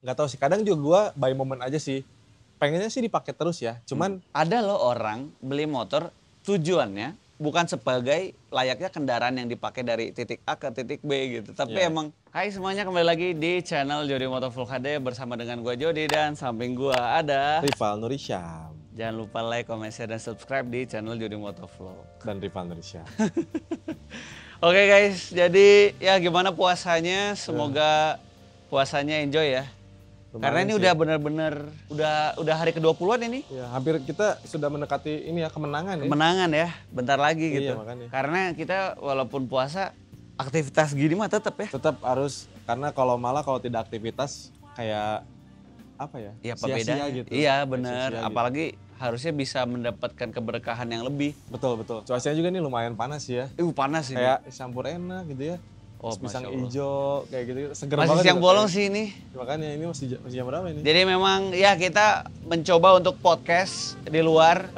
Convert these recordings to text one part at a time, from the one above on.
nggak tahu sih. Kadang juga gue by moment aja sih. Pengennya sih dipakai terus ya. Cuman Ada loh orang beli motor tujuannya bukan sebagai layaknya kendaraan yang dipakai dari titik A ke titik B gitu. Tapi Iya. emang, hai semuanya, kembali lagi di channel Jody Motovlog HD bersama dengan gue Jody dan samping gue ada Rival Nurisham jangan lupa like, comment, share, dan subscribe di channel Jody Motovlog. dan Rival Nurisham. Oke guys, jadi ya gimana puasanya? Semoga puasanya enjoy ya. Karena ini Lumayan udah sih. bener-bener udah hari ke-20-an ini. Ya, hampir kita sudah mendekati ini ya kemenangan ya. Kemenangan ya, bentar lagi Iya, gitu. makanya. Karena kita walaupun puasa, aktivitas gini mah tetap ya. Tetap harus, karena kalau tidak aktivitas kayak apa ya? Iya, apa sia-sia bedanya? gitu. Iya Kayak bener, sia-sia gitu. apalagi harusnya bisa mendapatkan keberkahan yang lebih. Betul. Cuacanya juga nih lumayan panas ya. Panas ini. Kayak campur enak gitu ya. Oh, Terus pisang Masya Allah. hijau kayak gitu. Seger Masih banget. siang gitu. bolong sih ini. Makanya ini masih jam berapa ini? Jadi memang ya kita mencoba untuk podcast di luar.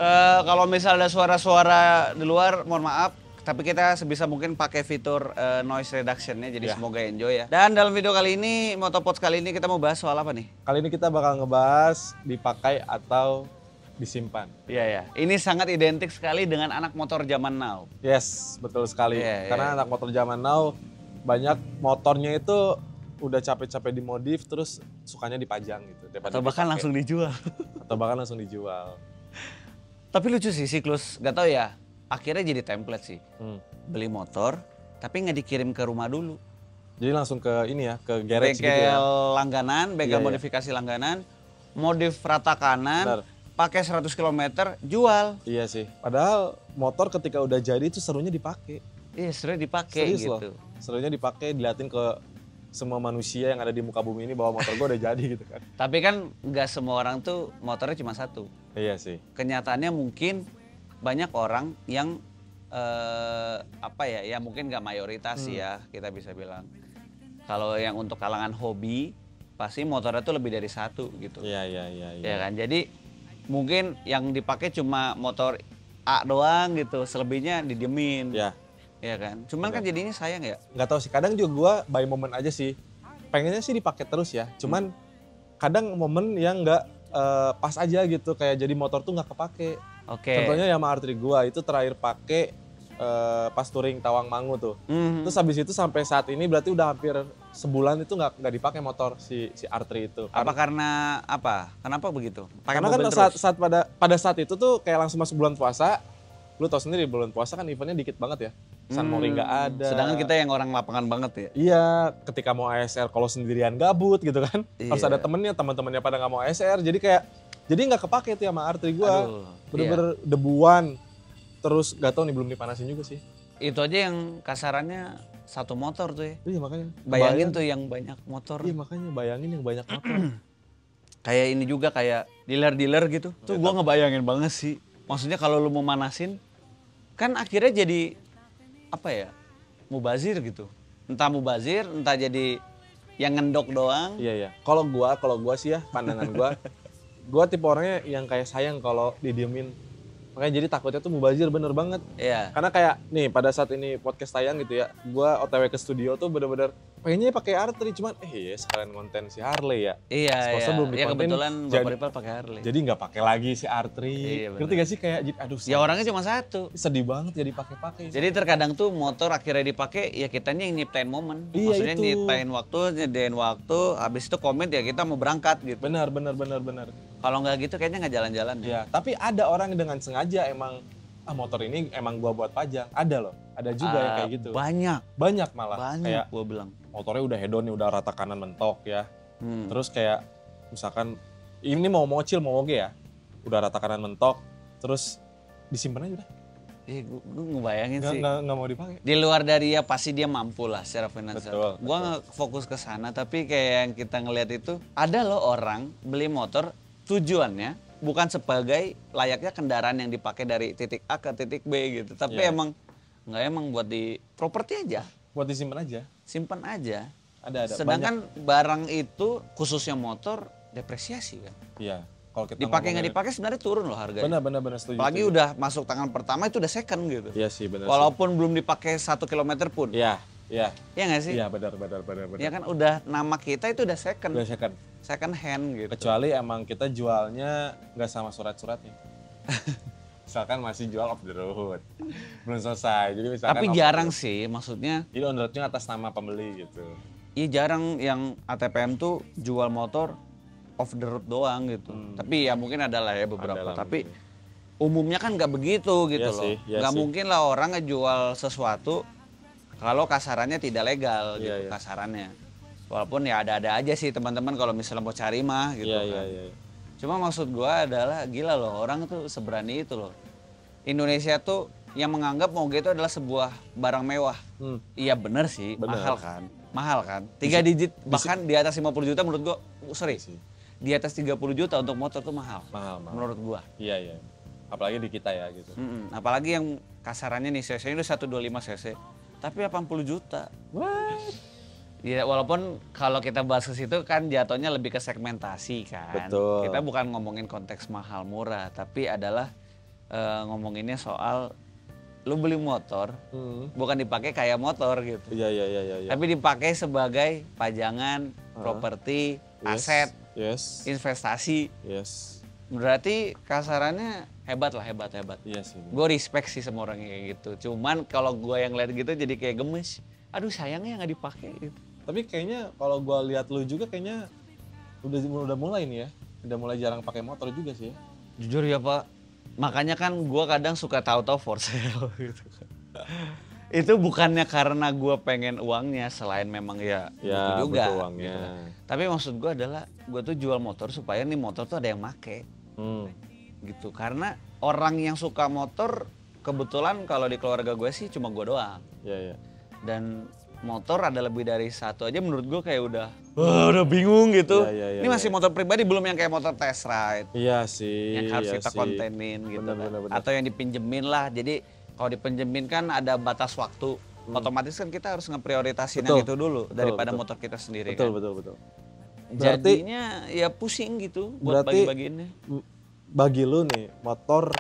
Kalau misalnya ada suara-suara di luar, mohon maaf. Tapi kita sebisa mungkin pakai fitur noise reduction-nya, jadi Ya. semoga enjoy ya. Dan dalam video kali ini, Motopod kali ini kita mau bahas soal apa nih? Kali ini kita bakal ngebahas dipakai atau disimpan. Iya ya, ini sangat identik sekali dengan anak motor zaman now. Yes, betul sekali. Iya, Karena iya. anak motor zaman now banyak motornya itu udah capek-capek dimodif terus sukanya dipajang gitu. daripada Atau bahkan dipakai. langsung dijual. Atau bahkan langsung dijual. Tapi lucu sih siklus, gak tau ya, akhirnya jadi template sih. Hmm. Beli motor, tapi nggak dikirim ke rumah dulu. Jadi langsung ke ini ya, ke garage gitu Bengkel ya. langganan, bengkel Iya, iya. modifikasi langganan, modif rata kanan, Benar. pakai 100 km, jual. Iya sih. Padahal motor ketika udah jadi itu serunya dipakai. Iya, sebenarnya dipakai Serius gitu. loh. Serunya dipakai, diliatin ke semua manusia yang ada di muka bumi ini bahwa motor gue udah jadi gitu kan. Tapi kan nggak semua orang tuh motornya cuma satu. Iya sih. Kenyataannya mungkin banyak orang yang apa ya, ya mungkin nggak mayoritas sih ya kita bisa bilang. Kalau yang untuk kalangan hobi, pasti motornya tuh lebih dari satu gitu. Iya. Ya kan, jadi mungkin yang dipakai cuma motor A doang gitu, selebihnya didiemin. Ya. Ya kan, cuman kan jadinya sayang ya. Nggak tahu sih, kadang juga gue by moment aja sih. Pengennya sih dipakai terus ya. Cuman kadang momen yang nggak pas aja gitu, kayak jadi motor tuh nggak kepake. Oke. Contohnya Yamaha R3 gue itu terakhir pakai pas touring Tawangmangu tuh. Mhm. Terus habis itu sampai saat ini berarti udah hampir sebulan itu nggak dipakai motor si R3 itu. Apa karena apa? Kenapa begitu? Pakai Karena kan mobil saat pada saat itu tuh kayak langsung masuk bulan puasa. Lu tau sendiri bulan puasa kan eventnya dikit banget ya. San Mori nggak ada. Sedangkan kita yang orang lapangan banget ya. Iya, ketika mau ASR kalau sendirian gabut gitu kan. Harus Iya. ada teman-temannya pada nggak mau ASR. Jadi nggak kepake tuh sama R3 gua. Aduh, Bener-bener debuan. Terus gak tau nih belum dipanasin juga sih. Itu aja yang kasarannya satu motor tuh ya. Iya makanya. Bayangin tuh yang banyak motor. Iya makanya bayangin yang banyak motor. Kayak ini juga kayak dealer-dealer gitu. Tuh gua ngebayangin banget sih. Maksudnya kalau lu mau manasin, kan akhirnya jadi apa ya? Mubazir gitu. Entah mubazir, entah jadi yang ngendok doang. Iya. Kalau gua sih ya pandangan gua tipe orangnya yang kayak sayang kalau didiemin. Makanya jadi takutnya tuh mubazir bener banget. Iya. Karena kayak nih pada saat ini podcast tayang gitu ya, gua OTW ke studio tuh bener-bener pengennya pakai R3 cuman sekalian konten si Harley ya. Iya, Sponsor iya. belum Ya dikonten, kebetulan jadi- Bapak Ripal pakai Harley. Jadi nggak pakai lagi si R3. Iya, Ngerti bener. gak sih kayak aduh Ya orangnya cuma satu. sedih banget jadi pakai-pakai. Jadi terkadang tuh motor akhirnya dipakai ya kitanya yang nyiptain momen. Iya, Maksudnya itu. nyediain waktu, habis itu komit ya kita mau berangkat gitu. Benar. Kalau nggak gitu kayaknya nggak jalan-jalan. Ya, tapi ada orang yang dengan sengaja emang motor ini emang gua buat pajang. Ada loh. Ada juga yang kayak gitu. Banyak malah. Banyak Kayak gua bilang. motornya udah hedon nih, udah rata kanan mentok ya. Hmm. Terus kayak misalkan ini mau mocil mau oge ya. Udah rata kanan mentok, terus disimpan aja udah. Gua ngebayangin sih. Nggak mau dipakai. Di luar dari ya pasti dia mampu lah secara finansial. Betul, Gua nggak fokus ke sana, tapi kayak yang kita ngelihat itu ada loh orang beli motor tujuannya bukan sebagai layaknya kendaraan yang dipakai dari titik A ke titik B gitu. Tapi Iya. emang buat di properti aja, Buat disimpan aja. simpan aja. Ada. Sedangkan barang itu khususnya motor depresiasi kan. Iya. Kalau kita Dipakai nggak ngomongin- dipakai sebenarnya turun loh harganya. Benar setuju. Apalagi setuju. udah masuk tangan pertama itu udah second gitu. Iya sih benar. Walaupun belum dipakai 1 kilometer pun. Iya. Iya. Iya nggak sih? Iya, benar. Ya kan udah nama kita itu udah second. Udah second. Second hand gitu. Kecuali emang kita jualnya nggak sama surat-suratnya. Misalkan masih jual off the road. Belum selesai. Jadi misalkan Tapi jarang sih, maksudnya. Jadi on the road-nya atas nama pembeli gitu. Iya jarang yang ATPM tuh jual motor off the road doang gitu. Tapi ya mungkin ada lah ya beberapa. Ada lah Tapi mungkin. umumnya kan nggak begitu gitu Iya loh. sih, iya Nggak sih. mungkin lah orang ngejual sesuatu kalau kasarannya tidak legal Iya, gitu iya. kasarannya. Walaupun ya ada-ada aja sih teman-teman kalau misalnya mau cari mah gitu kan. Iya. Cuma maksud gua adalah gila loh orang tuh seberani itu loh. Indonesia tuh yang menganggap moge itu adalah sebuah barang mewah. Iya bener sih, Bener. mahal kan. 3 digit bahkan di atas 50 juta menurut gua, sorry. Sih. Di atas 30 juta untuk motor tuh mahal. Mahal. Menurut gua. Iya. Apalagi di kita ya gitu. Apalagi yang kasarannya nih cc-nya udah 125 cc. Tapi 80 juta. What? Ya walaupun kalau kita bahas ke situ kan jatuhnya lebih ke segmentasi kan. Betul. Kita bukan ngomongin konteks mahal murah, tapi adalah ngomonginnya soal lu beli motor bukan dipakai kayak motor gitu. Iya. Tapi dipakai sebagai pajangan, properti, aset, Yes. investasi. Yes. Berarti kasarannya hebat. Iya sih. Gue respect sih sama orang kayak gitu. Cuman kalau gue yang lihat gitu jadi kayak gemes. Aduh sayangnya nggak dipakai gitu. Tapi kayaknya kalau gua lihat lu juga kayaknya udah mulai nih ya. Udah mulai jarang pakai motor juga sih ya. Jujur ya Pak, makanya kan gue kadang suka tahu-tahu for sale gitu. Itu bukannya karena gue pengen uangnya, selain memang ya butuh juga. Butuh uangnya. Gitu. Tapi maksud gue adalah gue tuh jual motor supaya nih motor tuh ada yang make. Gitu, karena orang yang suka motor kebetulan kalau di keluarga gue sih cuma gue doang. Iya. Dan motor ada lebih dari satu aja menurut gue kayak udah bingung gitu. Iya, Ini masih motor pribadi, belum yang kayak motor test ride. Iya sih. Yang harus iya kita sih. kontenin gitu Bener. kan. Atau yang dipinjemin lah. Jadi kalau dipinjemin kan ada batas waktu. Otomatis kan kita harus ngeprioritasin yang itu dulu daripada motor kita sendiri kan. Betul. Jadinya ya pusing gitu buat berarti bagi-bagiinnya. Bagi lu nih, motor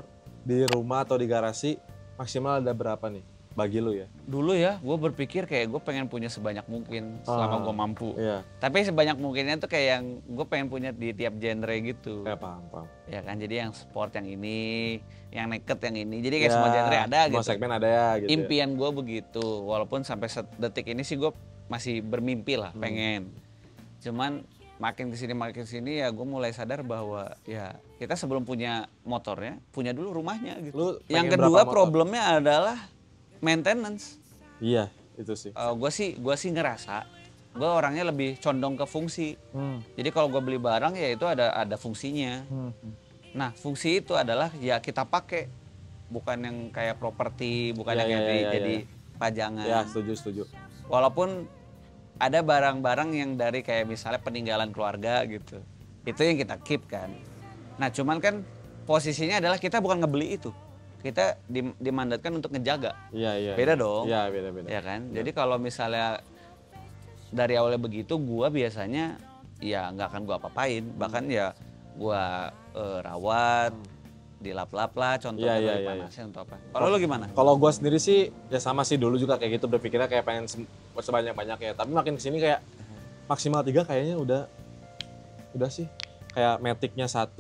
di rumah atau di garasi maksimal ada berapa nih? Bagi lu ya? Dulu ya gue berpikir kayak gue pengen punya sebanyak mungkin selama gue mampu. Iya. Tapi sebanyak mungkinnya tuh kayak yang gue pengen punya di tiap genre gitu. Ya paham. Ya kan, jadi yang sport yang ini, yang naked yang ini. Jadi kayak semua genre ada gitu. Semua segmen ada ya gitu. Impian gue begitu. Walaupun sampai detik ini sih gue masih bermimpi lah pengen. Cuman makin kesini ya gue mulai sadar bahwa ya kita sebelum punya motornya, punya dulu rumahnya gitu. Lu pengen Yang kedua berapa motor? problemnya adalah maintenance. Iya, itu sih. Gue sih ngerasa gue orangnya lebih condong ke fungsi. Jadi kalau gue beli barang ya itu ada fungsinya. Nah fungsi itu adalah ya kita pakai, bukan yang kayak properti, bukan yang jadi pajangan. Ya setuju. Walaupun ada barang-barang yang dari kayak misalnya peninggalan keluarga gitu, itu yang kita keep kan. Nah cuman kan posisinya adalah kita bukan ngebeli itu, kita dimandatkan untuk ngejaga. Iya. Beda dong. Iya beda. Ya kan. Jadi kalau misalnya dari awalnya begitu, gua biasanya ya nggak akan gua apa-apain, bahkan ya gua rawat, dilap-lap lah, contohnya dari panasnya atau apa. Kalau lo gimana? Kalau gue sendiri sih ya sama sih, dulu juga kayak gitu, berpikirnya kayak pengen sebanyak-banyaknya. Tapi makin kesini kayak maksimal 3 kayaknya udah sih. Kayak Matic-nya 1,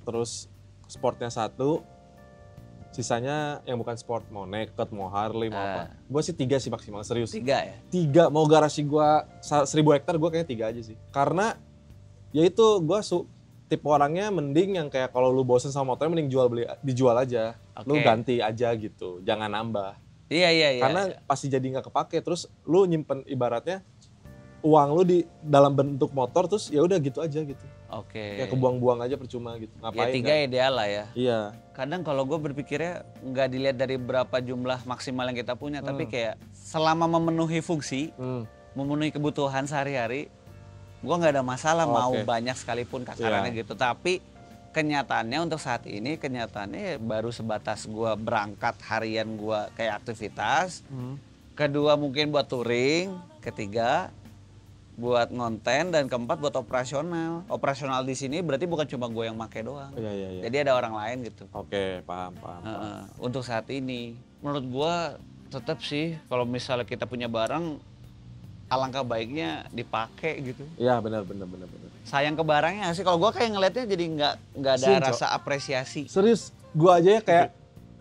terus Sportnya 1, sisanya yang bukan sport, mau naked, mau Harley, mau apa. Gue sih 3 sih maksimal, serius. 3 ya? 3, mau garasi gue 1000 hektar gue kayaknya 3 aja sih. Karena ya itu gue tipe orangnya mending yang kayak kalau lu bosen sama motornya mending dijual aja. Lu ganti aja gitu, jangan nambah. Iya. Karena pasti jadi nggak kepake, terus lu nyimpen ibaratnya uang lu di dalam bentuk motor, terus ya udah gitu aja gitu. Kayak kebuang-buang aja percuma gitu. Ngapain? Ya 3 ideal lah ya. Iya. Kadang kalau gue berpikirnya nggak dilihat dari berapa jumlah maksimal yang kita punya, tapi kayak selama memenuhi fungsi, memenuhi kebutuhan sehari-hari, gue nggak ada masalah mau banyak sekalipun kasarannya gitu. Tapi kenyataannya untuk saat ini, kenyataannya baru sebatas gue berangkat harian gue kayak aktivitas. Kedua mungkin buat touring. Ketiga buat ngonten. Dan keempat buat operasional. Operasional di sini berarti bukan cuma gue yang make doang. Iya. Jadi ada orang lain gitu. Paham. Untuk saat ini menurut gue tetap sih kalau misalnya kita punya barang, alangkah baiknya dipakai gitu. Iya benar. Sayang ke barangnya sih. Kalau gua kayak ngelihatnya jadi nggak ada Kasian, rasa apresiasi. Serius, gua aja ya kayak,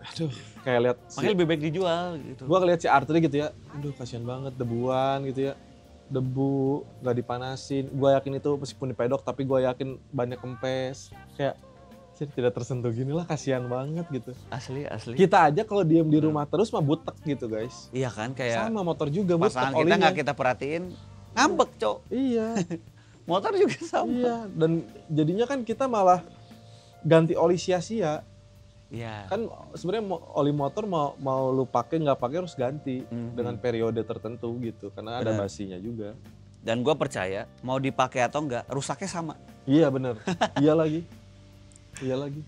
aduh, kayak lihat. Makanya lebih baik dijual gitu. Gua ngeliat si Arthur gitu ya, aduh kasihan banget debuan gitu ya, debu nggak dipanasin. Gua yakin itu meskipun di pedok, tapi gua yakin banyak kempes. Kayak tidak tersentuh gini lah, kasihan banget gitu. Asli. Kita aja kalau diem di rumah terus mah butek gitu guys. Iya kan kayak Sama motor juga butek pasangan kita olinya. nggak kita perhatiin, ngambek cok. Iya. Motor juga sama. Iya, dan jadinya kan kita malah ganti oli sia-sia. Iya. Kan sebenarnya oli motor mau lu pakai nggak pakai harus ganti dengan periode tertentu gitu, karena ada Benar. basinya juga. Dan gue percaya mau dipakai atau enggak, rusaknya sama. Iya bener, iya lagi.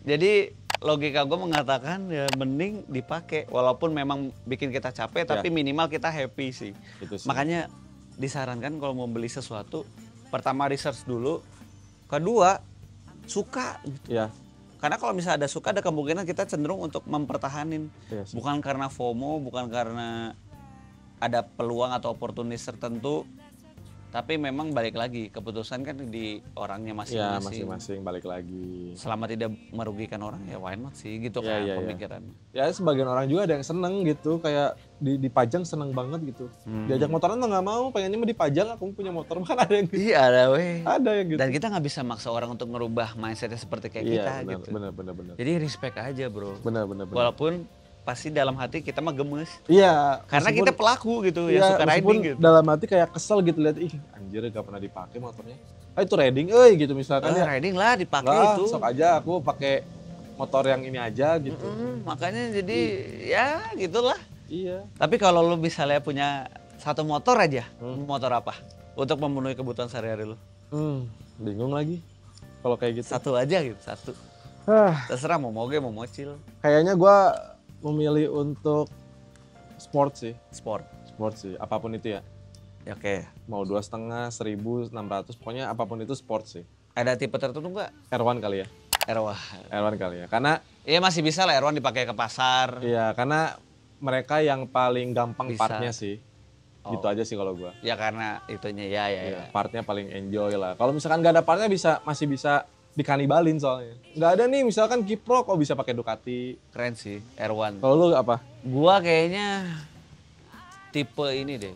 Jadi logika gue mengatakan ya mending dipakai, walaupun memang bikin kita capek, tapi minimal kita happy sih. Itu sih. Makanya disarankan kalau mau beli sesuatu, pertama research dulu, kedua suka gitu. Iya. Karena kalau misalnya ada suka, ada kemungkinan kita cenderung untuk mempertahanin. Iya sih. Bukan karena FOMO, bukan karena ada peluang atau oportunis tertentu. Tapi memang balik lagi, keputusan kan di orangnya Iya masing-masing. masing-masing balik lagi. Selama tidak merugikan orang, ya why not sih, gitu Iya, kan iya, iya. pemikiran. Ya sebagian orang juga ada yang seneng gitu, kayak dipajang seneng banget gitu. Diajak motoran mah nggak mau, pengennya mah dipajang, aku punya motor. Kan ada yang gitu. Iya ada weh. Ada yang gitu. Dan kita nggak bisa maksa orang untuk ngerubah mindsetnya seperti kayak Iya kita benar, gitu. benar. Jadi respect aja bro. Benar. Walaupun pasti dalam hati kita mah gemes. Iya. Karena meskipun- kita pelaku gitu Iya, yang suka meskipun riding gitu. dalam hati kayak kesel gitu lihat, ih anjir gak pernah dipakai motornya. Ah itu riding, gitu misalkan ya. Riding lah dipakai Enggak, itu. sok aja aku pakai motor yang ini aja gitu. Makanya jadi ya gitulah. Iya. Tapi kalau lu misalnya punya satu motor aja, motor apa? Untuk memenuhi kebutuhan sehari-hari lu. Bingung lagi kalau kayak gitu. Satu aja gitu, satu. Ah, Terserah mau moge mau mocil, kayaknya gua memilih untuk sport sih. sport. Sport sih, apapun itu ya. Ya, oke. Mau 2,5, 1.600, pokoknya apapun itu sport sih. Ada tipe tertentu nggak? R1 kali ya. R1 kali ya. Karena Iya masih bisa lah R1 dipakai ke pasar. iya, karena mereka yang paling gampang Bisa. partnya sih. Gitu aja sih kalau gua. Ya karena itunya ya. Iya, partnya paling enjoy lah. Kalau misalkan nggak ada partnya masih bisa dikanibalin soalnya. Nggak ada nih misalkan Kipro kok bisa pakai Ducati. Keren sih R1. Kalau lu apa? Gua kayaknya tipe ini deh.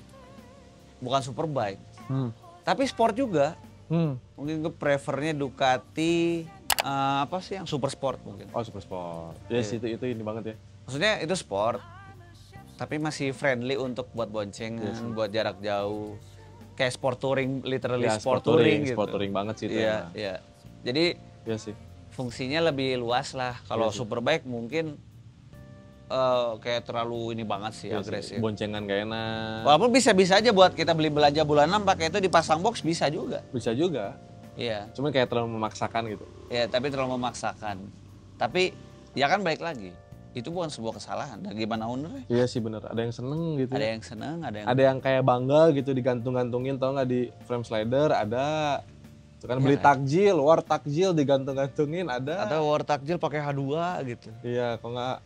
Bukan superbike, tapi sport juga. Mungkin gue prefernya Ducati apa sih yang super sport mungkin. Oh super sport. Yes itu ini banget ya. Maksudnya itu sport, tapi masih friendly untuk buat boncengan, buat jarak jauh. Kayak sport touring, literally Ya, sport touring gitu. Sport touring banget sih itu. Iya, iya. Jadi Iya sih. fungsinya lebih luas lah. Kalau Iya sih. superbike mungkin kayak terlalu ini banget sih, Iya sih. agresif. Boncengan gak enak. Walaupun bisa-bisa aja buat kita beli belanja bulanan pakai itu dipasang box bisa juga. Bisa juga. Iya. Cuman kayak terlalu memaksakan gitu. Ya, tapi terlalu memaksakan. Tapi ya kan balik lagi. Itu bukan sebuah kesalahan. Dan gimana ownernya? Iya sih bener. Ada yang seneng gitu. Ada yang seneng, ada yang Ada yang kayak bangga gitu digantung-gantungin, tau nggak di frame slider ada. Itu kan beli takjil, war takjil digantung-gantungin ada. atau war takjil pakai H2 gitu. Iya, kok nggak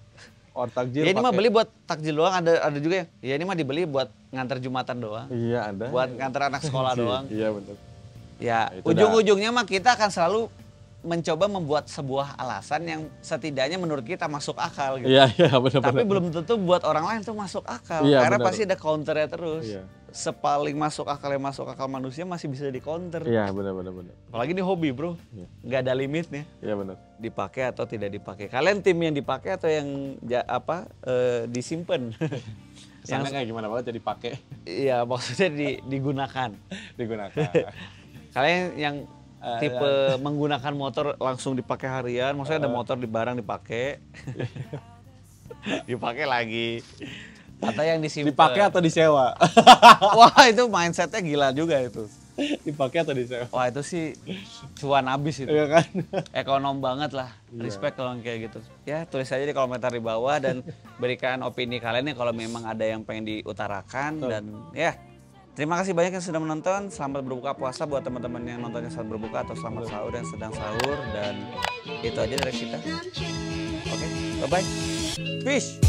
war takjil. Ya ini mah pakai- beli buat takjil doang, ada juga yang ya ini mah dibeli buat nganter Jumatan doang. Iya ada. Buat nganter anak sekolah doang. Iya bener. Ya, Itu ujung-ujungnya mah kita akan selalu mencoba membuat sebuah alasan yang setidaknya menurut kita masuk akal gitu. Iya bener. Tapi belum tentu buat orang lain tuh masuk akal. Iya, Karena benar. pasti ada counternya terus. Iya. Sepaling masuk akal yang masuk akal manusia masih bisa di counter. Iya bener. Apalagi ini hobi bro, Iya. nggak ada limitnya. Iya bener. Dipakai atau tidak dipakai. Kalian tim yang dipakai atau yang disimpan? Kesannya kayak gimana banget jadi pakai Iya maksudnya digunakan. digunakan. Kalian yang tipe menggunakan motor langsung dipakai harian, maksudnya ada motor di barang dipakai, dipakai lagi. Atau yang disimpan. Dipakai atau disewa? Wah itu mindsetnya gila juga itu. Dipakai atau disewa? Wah itu sih cuan habis itu. Iya kan? Ekonom banget lah. Respect kalau yang kayak gitu. Ya tulis aja di komentar di bawah dan berikan opini kalian ya kalau memang ada yang pengen diutarakan. Dan ya terima kasih banyak yang sudah menonton. Selamat berbuka puasa buat teman-teman yang nontonnya saat berbuka atau selamat sahur yang sedang sahur. Dan itu aja dari kita. Oke, bye-bye. Peace.